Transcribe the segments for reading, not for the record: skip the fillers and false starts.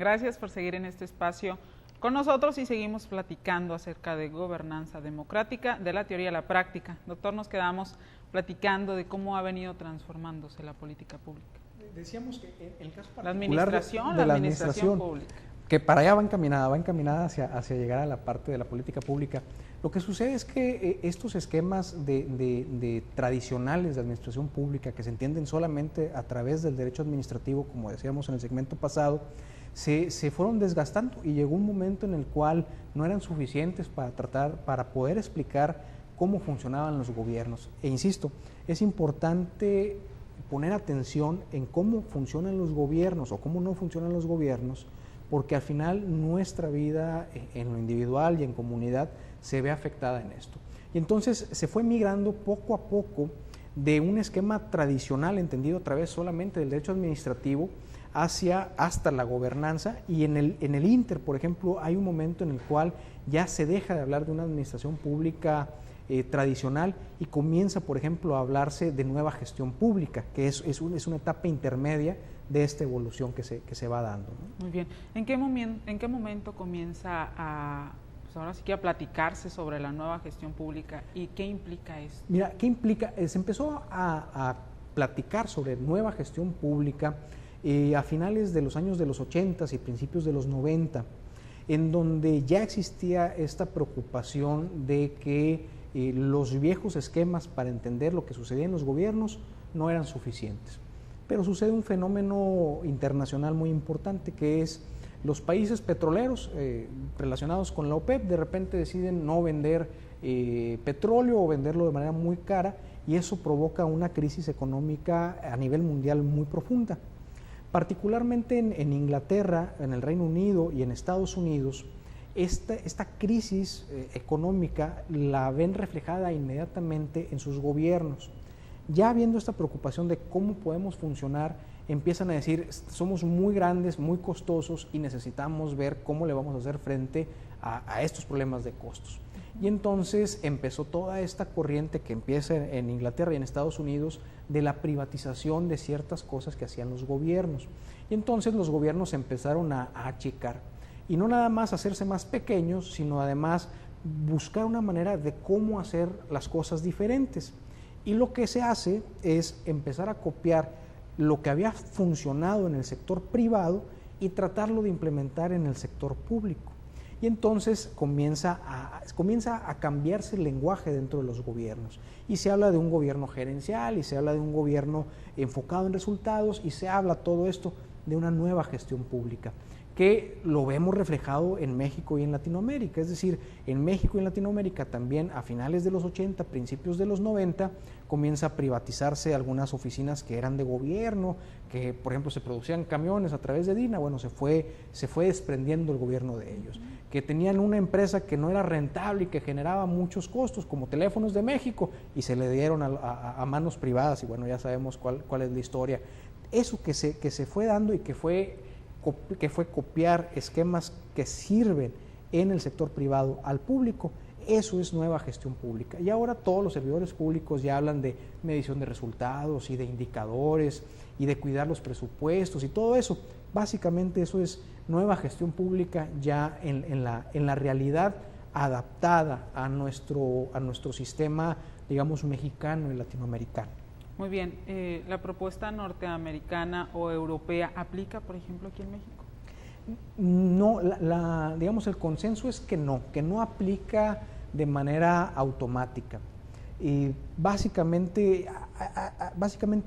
Gracias por seguir en este espacio con nosotros y seguimos platicando acerca de gobernanza democrática, de la teoría a la práctica. Doctor, nos quedamos platicando de cómo ha venido transformándose la política pública. Decíamos que en el caso particular la administración pública, que para allá va encaminada hacia llegar a la parte de la política pública. Lo que sucede es que estos esquemas de tradicionales de administración pública, que se entienden solamente a través del derecho administrativo, como decíamos en el segmento pasado, se fueron desgastando y llegó un momento en el cual no eran suficientes para poder explicar cómo funcionaban los gobiernos. E insisto, es importante poner atención en cómo funcionan los gobiernos o cómo no funcionan los gobiernos, porque al final nuestra vida en lo individual y en comunidad se ve afectada en esto. Y entonces se fue migrando poco a poco de un esquema tradicional entendido a través solamente del derecho administrativo hasta la gobernanza, y en el Inter, por ejemplo, hay un momento en el cual ya se deja de hablar de una administración pública tradicional y comienza, por ejemplo, a hablarse de nueva gestión pública, que es una etapa intermedia de esta evolución que se va dando, ¿no? Muy bien. ¿En qué momento comienza pues ahora sí que a platicarse sobre la nueva gestión pública y qué implica esto? Mira, ¿qué implica? Se empezó a platicar sobre nueva gestión pública a finales de los años de los 80 y principios de los 90, en donde ya existía esta preocupación de que los viejos esquemas para entender lo que sucedía en los gobiernos no eran suficientes. Pero sucede un fenómeno internacional muy importante, que es los países petroleros relacionados con la OPEP de repente deciden no vender petróleo o venderlo de manera muy cara, y eso provoca una crisis económica a nivel mundial muy profunda. Particularmente en Inglaterra, en el Reino Unido y en Estados Unidos, esta crisis económica la ven reflejada inmediatamente en sus gobiernos. Ya viendo esta preocupación de cómo podemos funcionar, empiezan a decir, somos muy grandes, muy costosos y necesitamos ver cómo le vamos a hacer frente a estos problemas de costos. Y entonces empezó toda esta corriente que empieza en Inglaterra y en Estados Unidos de la privatización de ciertas cosas que hacían los gobiernos. Y entonces los gobiernos empezaron a achicar. Y no nada más hacerse más pequeños, sino además buscar una manera de cómo hacer las cosas diferentes. Y lo que se hace es empezar a copiar lo que había funcionado en el sector privado y tratarlo de implementar en el sector público. Y entonces comienza a cambiarse el lenguaje dentro de los gobiernos. Y se habla de un gobierno gerencial, y se habla de un gobierno enfocado en resultados, y se habla todo esto de una nueva gestión pública, que lo vemos reflejado en México y en Latinoamérica. Es decir, en México y en Latinoamérica también a finales de los 80, principios de los 90, comienza a privatizarse algunas oficinas que eran de gobierno, que por ejemplo se producían camiones a través de DINA. Bueno, se fue desprendiendo el gobierno de ellos, que tenían una empresa que no era rentable y que generaba muchos costos, como Teléfonos de México, y se le dieron a manos privadas, y bueno, ya sabemos cuál es la historia. Eso que se fue dando y que fue copiar esquemas que sirven en el sector privado al público, eso es nueva gestión pública. Y ahora todos los servidores públicos ya hablan de medición de resultados y de indicadores y de cuidar los presupuestos y todo eso. Básicamente eso es nueva gestión pública ya en la realidad adaptada a nuestro sistema, digamos, mexicano y latinoamericano. Muy bien, ¿la propuesta norteamericana o europea aplica, por ejemplo, aquí en México? No, digamos, el consenso es que no aplica de manera automática. Básicamente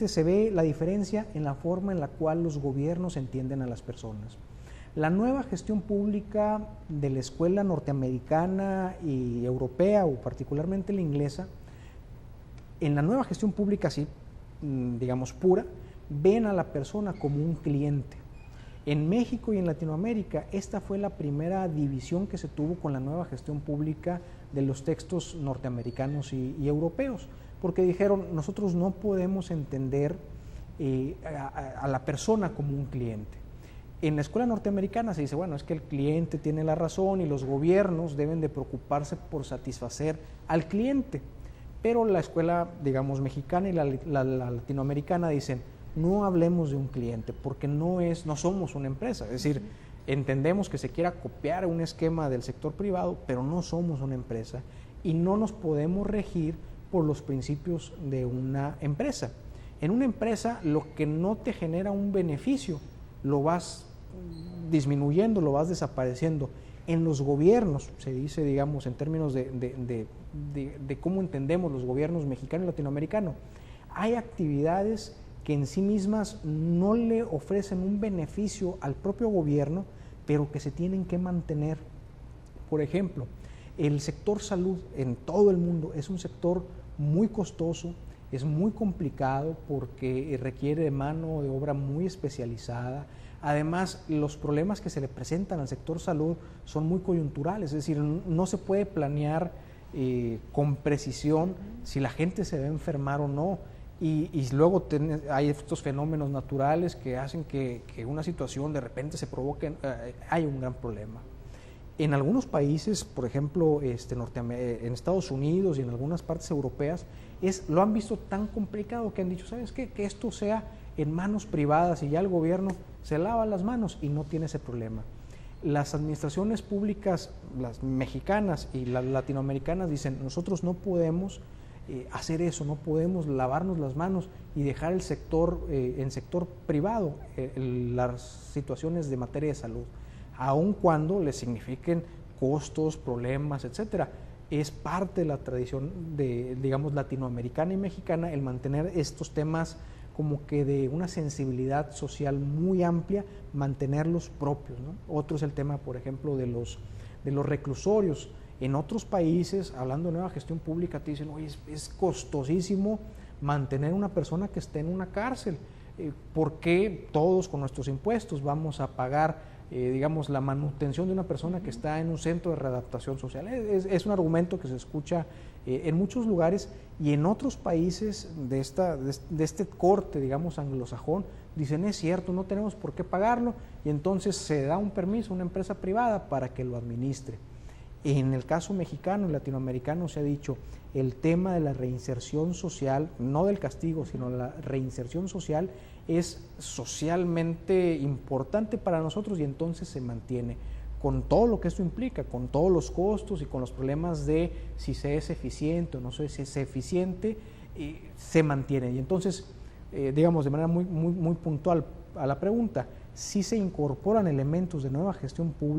se ve la diferencia en la forma en la cual los gobiernos entienden a las personas. La nueva gestión pública de la escuela norteamericana y europea, o particularmente la inglesa, en la nueva gestión pública, así, digamos, pura, ven a la persona como un cliente. En México y en Latinoamérica, esta fue la primera división que se tuvo con la nueva gestión pública de los textos norteamericanos y europeos, porque dijeron, nosotros no podemos entender a la persona como un cliente. En la escuela norteamericana se dice, bueno, es que el cliente tiene la razón y los gobiernos deben de preocuparse por satisfacer al cliente. Pero la escuela, digamos, mexicana y la latinoamericana dicen, no hablemos de un cliente, porque no somos una empresa. Es decir, entendemos que se quiera copiar un esquema del sector privado, pero no somos una empresa y no nos podemos regir por los principios de una empresa. En una empresa, lo que no te genera un beneficio, lo vas disminuyendo, lo vas desapareciendo. En los gobiernos, se dice, digamos, en términos de cómo entendemos los gobiernos mexicano y latinoamericano, hay actividades que en sí mismas no le ofrecen un beneficio al propio gobierno, pero que se tienen que mantener. Por ejemplo, el sector salud en todo el mundo es un sector muy costoso, es muy complicado porque requiere de mano de obra muy especializada. Además, los problemas que se le presentan al sector salud son muy coyunturales, es decir, no se puede planear con precisión si la gente se va a enfermar o no. Y luego hay estos fenómenos naturales que hacen que una situación de repente se provoque, hay un gran problema. En algunos países, por ejemplo, en Estados Unidos y en algunas partes europeas, lo han visto tan complicado que han dicho, ¿sabes qué? Que esto sea en manos privadas y ya el gobierno se lava las manos y no tiene ese problema. Las administraciones públicas, las mexicanas y las latinoamericanas, dicen, nosotros no podemos hacer eso, no podemos lavarnos las manos y dejar el sector, en sector privado, las situaciones de materia de salud, aun cuando les signifiquen costos, problemas, etcétera. Es parte de la tradición digamos, latinoamericana y mexicana el mantener estos temas como que de una sensibilidad social muy amplia, mantenerlos propios, ¿no? Otro es el tema, por ejemplo, de los reclusorios. En otros países, hablando de nueva gestión pública, te dicen, oye, es costosísimo mantener una persona que esté en una cárcel. ¿Por qué todos con nuestros impuestos vamos a pagar, digamos, la manutención de una persona que está en un centro de readaptación social? Es un argumento que se escucha en muchos lugares, y en otros países de este corte, digamos, anglosajón, dicen, es cierto, no tenemos por qué pagarlo, y entonces se da un permiso a una empresa privada para que lo administre. En el caso mexicano y latinoamericano se ha dicho, el tema de la reinserción social, no del castigo, sino la reinserción social, es socialmente importante para nosotros y entonces se mantiene, con todo lo que esto implica, con todos los costos y con los problemas de si se es eficiente o no sé si es eficiente, se mantiene. Y entonces, digamos, de manera muy puntual a la pregunta, si se incorporan elementos de nueva gestión pública,